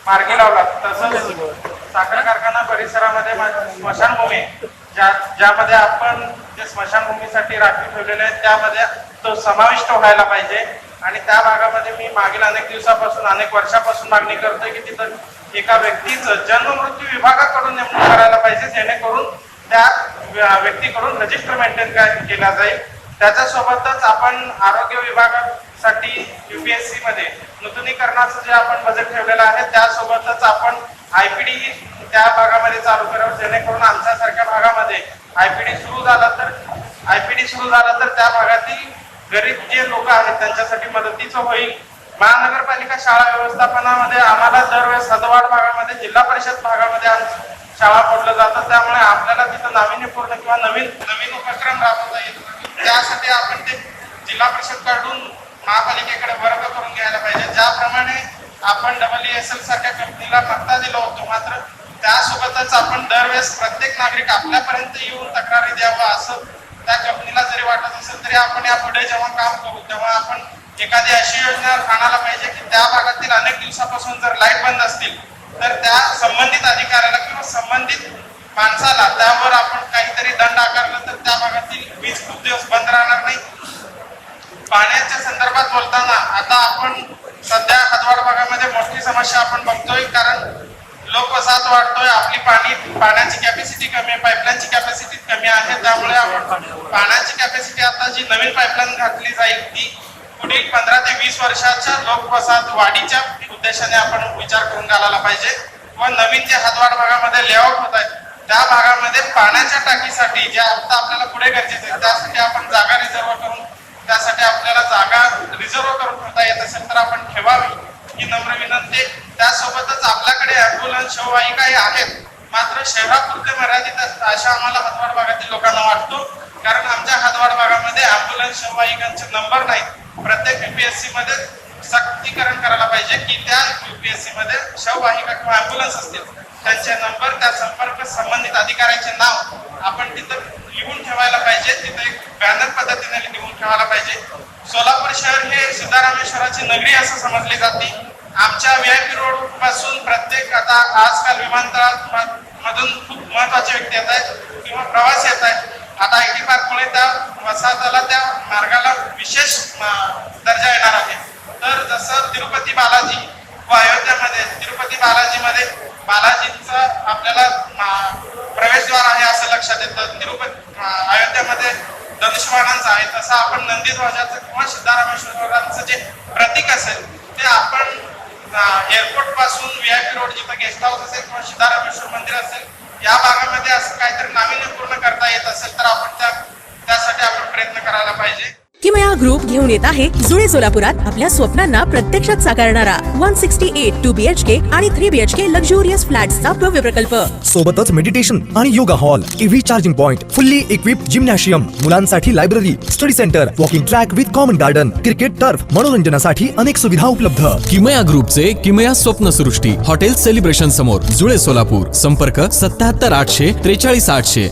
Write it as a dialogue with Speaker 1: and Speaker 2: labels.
Speaker 1: मार्गी लावला। तसंच साखर कारखाना परिसरामध्ये स्मशानभूमी आहे, ज्यामध्ये आपण जे स्मशानभूमीसाठी राखीव ठेवलेले आहेत त्यामध्ये तो समाविष्ट व्हायला पाहिजे। आणि त्या भागामध्ये मी मागील अनेक दिवसापासून अनेक वर्षापासून मागणी करतोय की तिथं एका व्यक्तीचं जन्म मृत्यू विभागाकडून नेमणूक करायला पाहिजे, जेणेकरून त्या व्यक्तीकडून रजिस्टर मेंटेन केला जाईल। त्याच्यासोबतच आपण आरोग्य विभागासाठी UPSC मध्ये नूतनीकरणाचं जे आपण बजेट ठेवलेलं आहे त्यासोबतच आपण IPD त्या भागामध्ये चालू करावं, जेणेकरून आमच्यासारख्या भागामध्ये IPD सुरू झाला तर त्या भागातील गरीब जे लोक आहेत त्यांच्यासाठी मदतीचं होईल। महानगरपालिका शाळा व्यवस्थापनामध्ये आम्हाला दरवेळेस हदवाड भागामध्ये जिल्हा परिषद भागामध्ये शाळा फोडलं जातं, त्यामुळे आपल्याला तिथं नाविन्यपूर्ण किंवा नवीन उपक्रम राबवता येतो। त्यासाठी आपण ते जिल्हा परिषद कडून महापालिकेकडे वर्ग करून घ्यायला पाहिजे। ज्याप्रमाणे आपण EESL सारख्या कंपनीला मक्ता दिला होतो, मात्र त्यासोबतच आपण दरवेळेस प्रत्येक नागरिक आपल्यापर्यंत येऊन तक्रारी द्यावं असं त्या कंपनीला जरी वाटत असेल तरी आपण यापुढे जेव्हा काम करू तेव्हा आपण एखादी अशी योजना आणायला पाहिजे की त्या भागातील अनेक दिवसापासून जर लाईट बंद असतील तर त्या संबंधित अधिकाऱ्याला किंवा संबंधित माणसाला त्यावर आपण काहीतरी दंड आकारला तर त्या भागातील वीज खूप दिवस बंद राहणार नाही। पाण्याच्या संदर्भात बोलताना आता आपण सध्या हदवाड भागामध्ये मोठी समस्या आपण बघतोय, कारण लोकवसाहत वाढतोय, आपली पाण्याची कॅपॅसिटी कमी आहे, पाईपलाईनची कॅपॅसिटी कमी आहे, त्यामुळे आपण पाण्याची कॅपॅसिटी आता जी नवीन पाईपलाईन घातली जाईल ती पुढील 15 ते 20 वर्षाच्या लोकवसाहत वाढीच्या उद्देशाने आपण विचार करून घालायला पाहिजे। व नवीन जे हदवाड भागामध्ये लेआउट होत आहे त्या भागामध्ये पाण्याच्या टाकीसाठी जे आता आपल्याला पुढे गरजेचे आहे त्यासाठी आपण जागा रिझर्व करून त्यासाठी आपल्याला जागा रिझर्व करून ठेवता येत असेल तर आपण ठेवावी ही नम्र विनंती। त्यासोबतच आपल्याकडे ॲम्ब्युलन्स शववाहिकाही आहेत, मात्र शहरापुरते मर्यादित अशा आम्हाला हदवाड भागातील लोकांना वाटतो, कारण आमच्या हदवाड भागामध्ये ॲम्ब्युलन्स शववाहिकांचे नंबर नाहीत। प्रत्येक UPSC मध्ये सक्तीकरण करायला पाहिजे की त्या UPSC मध्ये शववाहिका किंवा ॲम्ब्युलन्स असतील त्यांचे नंबर, त्या संपर्क संबंधित अधिकाऱ्याचे नाव आपण तिथं लिहून ठेवायला पाहिजे, तिथं एक बॅनर पद्धतीने लिहून ठेवायला पाहिजे। सोलापूर शहर हे सिद्धारामेश्वराची नगरी असं समजली जाते। आमच्या VIP रोड पासून प्रत्येक आता आजकाल विमानतळामधून खूप महत्वाचे व्यक्ती येत आहेत किंवा प्रवासी येत आहेत। आता IT पार्कमुळे त्या वसाहताला त्या मार्गाला विशेष दर्जा येणार आहे। तर जसं तिरुपती बालाजी व अयोध्यामध्ये तिरुपती बालाजीमध्ये बालाजींचं आपल्याला प्रवेशद्वार आहे असं लक्षात येतं, अयोध्यामध्ये धनुष्यबाणांचं आहे, तसं आपण नंदीध्वजाचं किंवा सिद्धारामेश्वरांचं जे प्रतीक असेल ते आपण एअरपोर्ट पासून VIP रोड जिथं गेस्ट हाऊस असेल किंवा सिद्धारामेश्वर मंदिर असेल या भागामध्ये असं काहीतरी नाविन्यपूर्ण करता येत असेल तर आपण त्यासाठी आपण प्रयत्न करायला पाहिजे।
Speaker 2: किमया ग्रुप घेऊन येत आहे जुळे सोलापुरात आपल्या स्वप्नांना प्रत्यक्षात साकारणारा 168 2 BHK आणि 3 BHK लक्झुरियस फ्लॅट्सचा भव्य प्रकल्प।
Speaker 3: सोबतच मेडिटेशन आणि yoga hall, EV charging point, fully equipped gymnasium, मुलांसाठी library, study centre, walking track with common garden, cricket turf, मनोरंजनासाठी अनेक सुविधा उपलब्ध।
Speaker 4: किमया ग्रुपचे किमया स्वप्नसृष्टी हॉटेल सेलिब्रेशन समोर जुळे सोलापूर। संपर्क 77 800 43 800।